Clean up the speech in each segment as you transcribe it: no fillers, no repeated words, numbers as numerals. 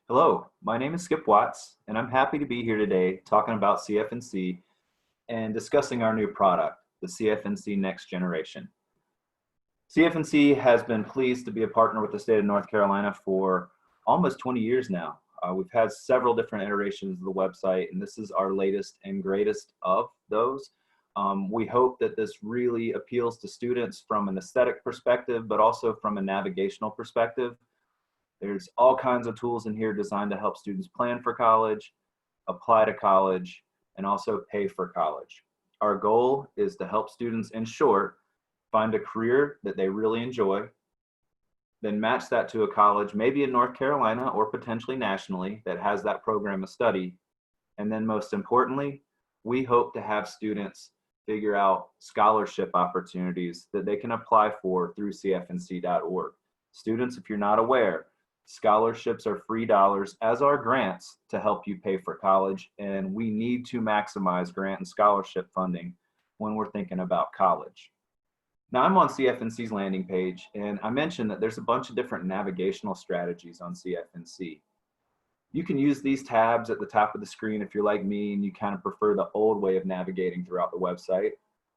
Hello, my name is Skip Watts, and I'm happy to be here today talking about CFNC and discussing our new product, the CFNC Next Generation. CFNC has been pleased to be a partner with the state of North Carolina for almost 20 years now. We've had several different iterations of the website, and this is our latest and greatest of those. We hope that this really appeals to students from an aesthetic perspective, but also from a navigational perspective. There's all kinds of tools in here designed to help students plan for college, apply to college, and also pay for college. Our goal is to help students, in short, find a career that they really enjoy, then match that to a college, maybe in North Carolina or potentially nationally, that has that program of study. And then most importantly, we hope to have students figure out scholarship opportunities that they can apply for through cfnc.org. Students, if you're not aware, scholarships are free dollars, as are grants, to help you pay for college, and we need to maximize grant and scholarship funding when we're thinking about college. Now, I'm on CFNC's landing page, and I mentioned that there's a bunch of different navigational strategies on CFNC. You can use these tabs at the top of the screen if you're like me and you kind of prefer the old way of navigating throughout the website.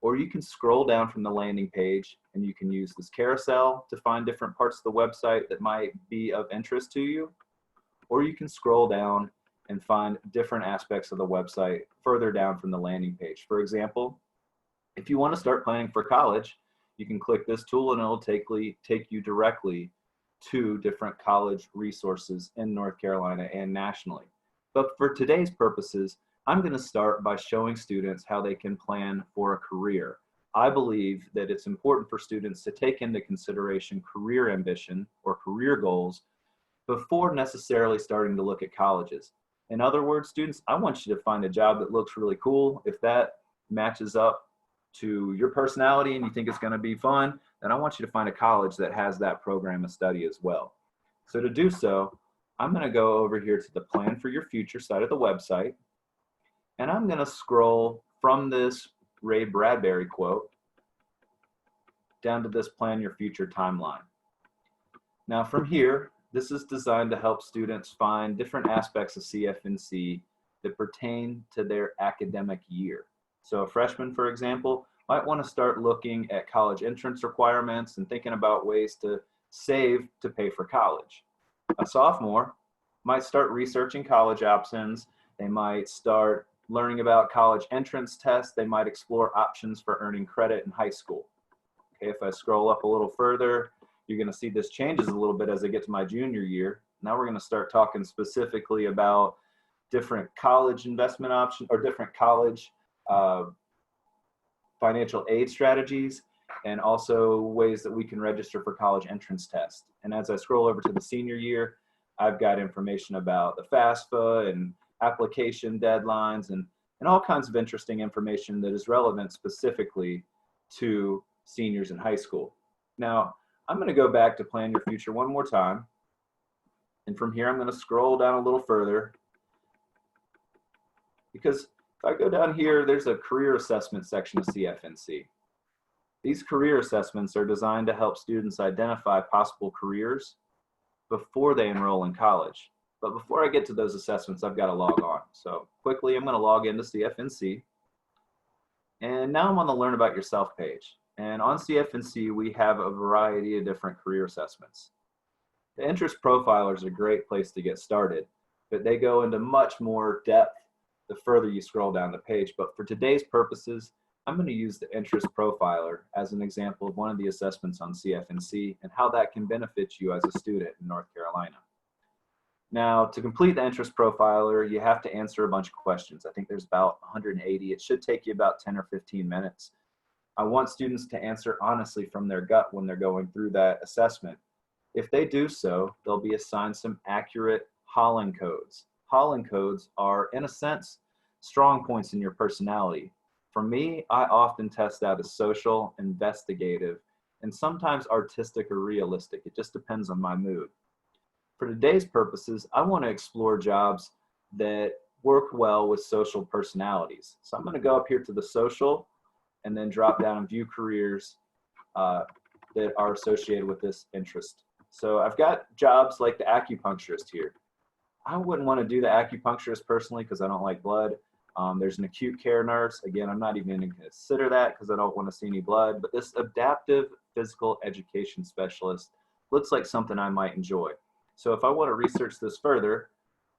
Or you can scroll down from the landing page and you can use this carousel to find different parts of the website that might be of interest to you. Or you can scroll down and find different aspects of the website further down from the landing page. For example, if you want to start planning for college, you can click this tool and it'll take you directly to different college resources in North Carolina and nationally. But for today's purposes, I'm going to start by showing students how they can plan for a career. I believe that it's important for students to take into consideration career ambition or career goals before necessarily starting to look at colleges. In other words, students, I want you to find a job that looks really cool. If that matches up to your personality and you think it's going to be fun, then I want you to find a college that has that program of study as well. So to do so, I'm going to go over here to the Plan for Your Future side of the website. And I'm going to scroll from this Ray Bradbury quote down to this Plan Your Future timeline. Now from here, this is designed to help students find different aspects of CFNC that pertain to their academic year. So a freshman, for example, might want to start looking at college entrance requirements and thinking about ways to save to pay for college. A sophomore might start researching college options. They might start learning about college entrance tests. They might explore options for earning credit in high school. Okay, if I scroll up a little further, you're going to see this changes a little bit as I get to my junior year. Now we're going to start talking specifically about different college investment options or different college financial aid strategies, and also ways that we can register for college entrance tests. And as I scroll over to the senior year, I've got information about the FAFSA and application deadlines and all kinds of interesting information that is relevant specifically to seniors in high school. Now, I'm going to go back to Plan Your Future one more time. And from here, I'm going to scroll down a little further, because if I go down here, there's a career assessment section of CFNC. These career assessments are designed to help students identify possible careers before they enroll in college. But before I get to those assessments, I've got to log on. So quickly, I'm going to log into CFNC. And now I'm on the Learn About Yourself page. And on CFNC, we have a variety of different career assessments. The interest profiler is a great place to get started, but they go into much more depth the further you scroll down the page. But for today's purposes, I'm going to use the interest profiler as an example of one of the assessments on CFNC and how that can benefit you as a student in North Carolina. Now, to complete the interest profiler, you have to answer a bunch of questions. I think there's about 180. It should take you about 10 or 15 minutes. I want students to answer honestly from their gut when they're going through that assessment. If they do so, they'll be assigned some accurate Holland codes. Holland codes are, in a sense, strong points in your personality. For me, I often test out as social, investigative, and sometimes artistic or realistic. It just depends on my mood. For today's purposes, I want to explore jobs that work well with social personalities. So I'm going to go up here to the social and then drop down and view careers that are associated with this interest. So I've got jobs like the acupuncturist here. I wouldn't want to do the acupuncturist personally because I don't like blood. There's an acute care nurse. Again, I'm not even going to consider that because I don't want to see any blood. But this adaptive physical education specialist looks like something I might enjoy. So if I want to research this further,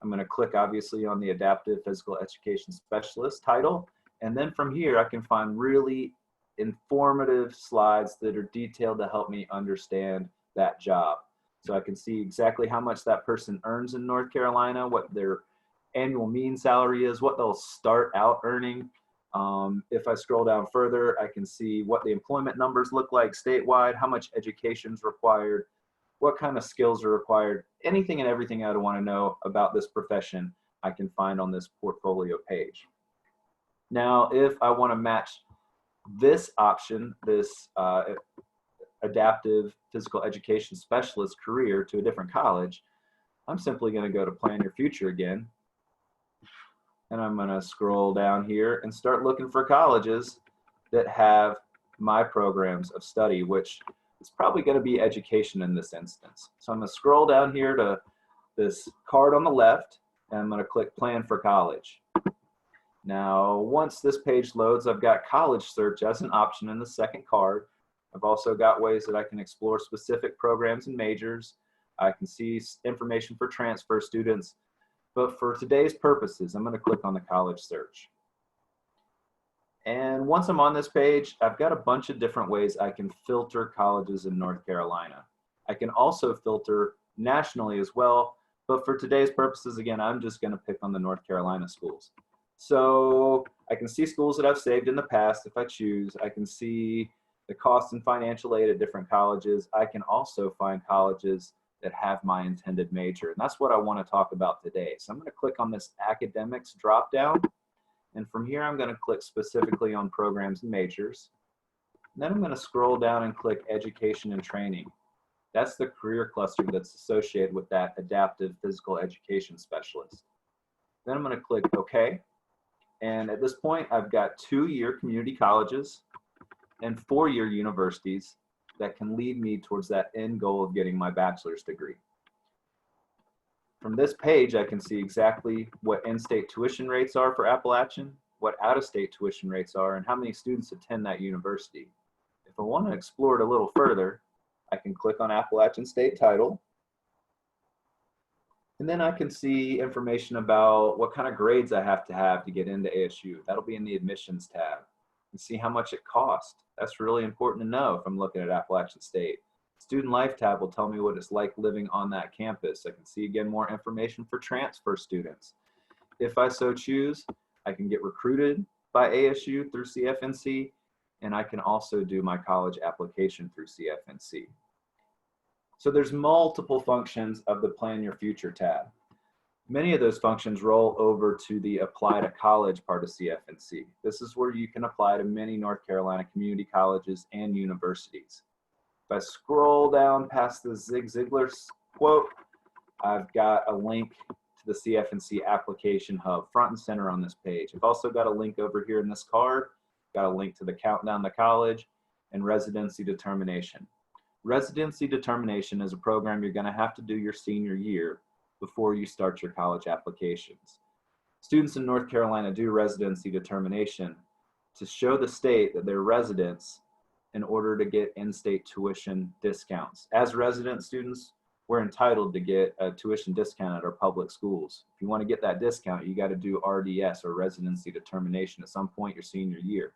I'm going to click obviously on the adaptive physical education specialist title. And then from here, I can find really informative slides that are detailed to help me understand that job. So I can see exactly how much that person earns in North Carolina, what their annual mean salary is, what they'll start out earning. If I scroll down further, I can see what the employment numbers look like statewide, how much education is required, what kind of skills are required. Anything and everything I want to know about this profession, I can find on this portfolio page. Now, if I want to match this option, this adaptive physical education specialist career to a different college, I'm simply going to go to Plan Your Future again. And I'm going to scroll down here and start looking for colleges that have my programs of study, which is probably going to be education in this instance. So I'm going to scroll down here to this card on the left, and I'm going to click Plan for College. Now, once this page loads, I've got college search as an option in the second card. I've also got ways that I can explore specific programs and majors. I can see information for transfer students. But for today's purposes, I'm going to click on the college search. And once I'm on this page, I've got a bunch of different ways I can filter colleges in North Carolina. I can also filter nationally as well, but for today's purposes, again, I'm just going to pick on the North Carolina schools. So I can see schools that I've saved in the past if I choose. I can see the cost and financial aid at different colleges. I can also find colleges that have my intended major. And that's what I want to talk about today. So I'm going to click on this academics drop down. And from here, I'm going to click specifically on programs and majors. And then I'm going to scroll down and click education and training. That's the career cluster that's associated with that adaptive physical education specialist. Then I'm going to click OK. And at this point, I've got 2-year community colleges and 4-year universities that can lead me towards that end goal of getting my bachelor's degree. From this page, I can see exactly what in-state tuition rates are for Appalachian, what out-of-state tuition rates are, and how many students attend that university. If I want to explore it a little further, I can click on Appalachian State Title, and then I can see information about what kind of grades I have to get into ASU. That'll be in the admissions tab. And see how much it costs. That's really important to know if I'm looking at Appalachian State. Student Life tab will tell me what it's like living on that campus. I can see again more information for transfer students. If I so choose, I can get recruited by ASU through CFNC, and I can also do my college application through CFNC. So there's multiple functions of the Plan Your Future tab. Many of those functions roll over to the Apply to College part of CFNC. This is where you can apply to many North Carolina community colleges and universities. If I scroll down past the Zig Ziglar quote, I've got a link to the CFNC application hub front and center on this page. I've also got a link over here in this card, got a link to the Countdown to College and Residency Determination. Residency Determination is a program you're going to have to do your senior year before you start your college applications. Students in North Carolina do residency determination to show the state that they're residents in order to get in-state tuition discounts. As resident students, we're entitled to get a tuition discount at our public schools. If you want to get that discount, you got to do RDS or residency determination at some point your senior year.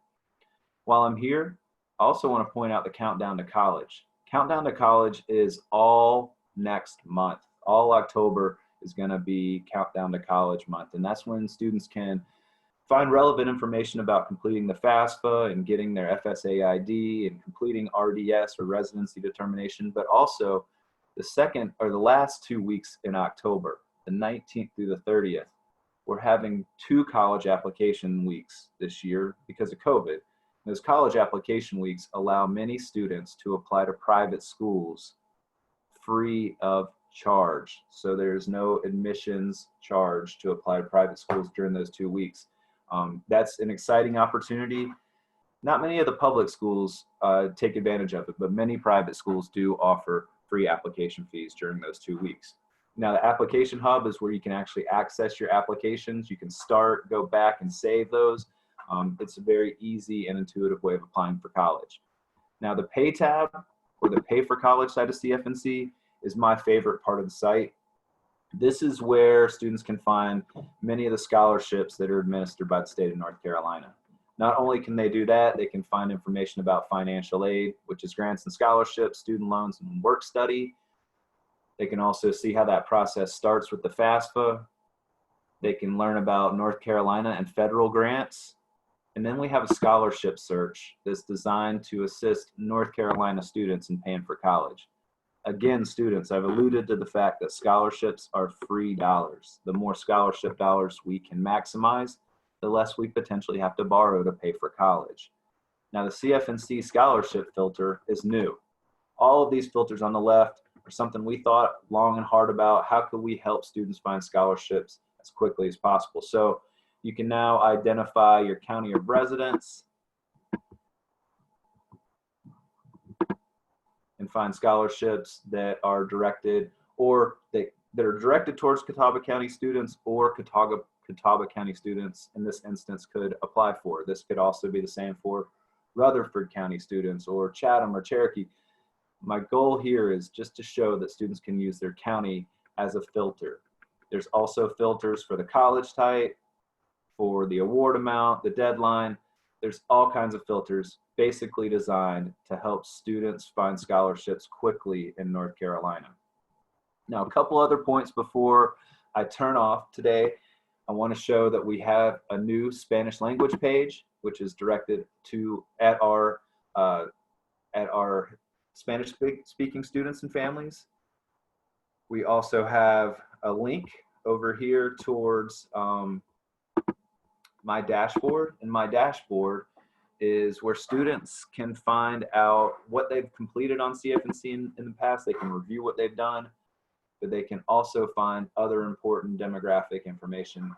While I'm here, I also want to point out the Countdown to College. Countdown to College is all next month. All October is going to be Countdown to College month, and that's when students can find relevant information about completing the FAFSA and getting their FSA ID and completing RDS or residency determination, but also the last 2 weeks in October, the 19th through the 30th, we're having 2 college application weeks this year because of COVID. Those college application weeks allow many students to apply to private schools free of charge. So there's no admissions charge to apply to private schools during those 2 weeks. That's an exciting opportunity. Not many of the public schools take advantage of it, but many private schools do offer free application fees during those 2 weeks. Now the application hub is where you can actually access your applications. You can start, go back and save those. It's a very easy and intuitive way of applying for college. Now the pay tab, or the pay for college side of CFNC, is my favorite part of the site. This is where students can find many of the scholarships that are administered by the state of North Carolina. Not only can they do that, they can find information about financial aid, which is grants and scholarships, student loans, and work study. They can also see how that process starts with the FAFSA. They can learn about North Carolina and federal grants. And then we have a scholarship search that's designed to assist North Carolina students in paying for college. Again, students, I've alluded to the fact that scholarships are free dollars. The more scholarship dollars we can maximize, the less we potentially have to borrow to pay for college. Now, the CFNC scholarship filter is new. All of these filters on the left are something we thought long and hard about. How could we help students find scholarships as quickly as possible? So you can now identify your county of residence and find scholarships that are directed, or that are directed towards Catawba County students, or Catawba County students in this instance could apply for. This could also be the same for Rutherford County students or Chatham or Cherokee. My goal here is just to show that students can use their county as a filter. There's also filters for the college type, for the award amount, the deadline. There's all kinds of filters basically designed to help students find scholarships quickly in North Carolina. Now, a couple other points before I turn off today. I want to show that we have a new Spanish language page, which is directed to at our Spanish speaking students and families. We also have a link over here towards my dashboard, and my dashboard is where students can find out what they've completed on CFNC in the past. They can review what they've done, but they can also find other important demographic information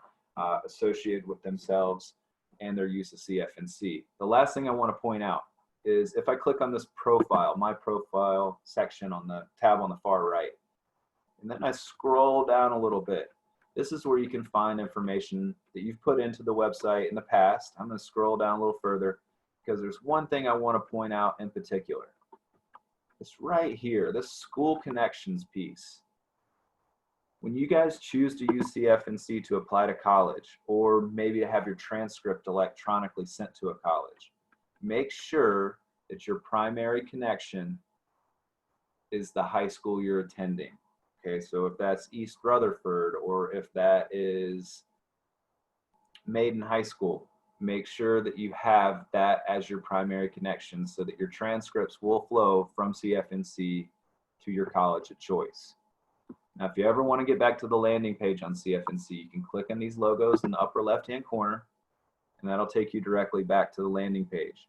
associated with themselves and their use of CFNC. The last thing I want to point out is if I click on this profile, my profile section on the tab on the far right, and then I scroll down a little bit, this is where you can find information that you've put into the website in the past. I'm going to scroll down a little further because there's one thing I want to point out in particular. It's right here, this school connections piece. When you guys choose to use CFNC to apply to college, or maybe to have your transcript electronically sent to a college, make sure that your primary connection is the high school you're attending. Okay, so if that's East Rutherford, or if that is Maiden High School, make sure that you have that as your primary connection so that your transcripts will flow from CFNC to your college of choice. Now, if you ever want to get back to the landing page on CFNC, you can click on these logos in the upper left-hand corner, and that'll take you directly back to the landing page.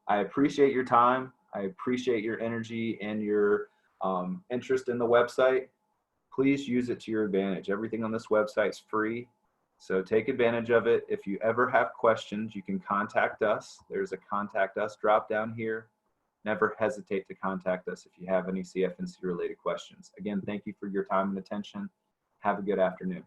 I appreciate your time. I appreciate your energy and your interest in the website. Please use it to your advantage. Everything on this website is free, so take advantage of it. If you ever have questions, you can contact us. There's a contact us drop down here. Never hesitate to contact us if you have any CFNC related questions. Again, thank you for your time and attention. Have a good afternoon.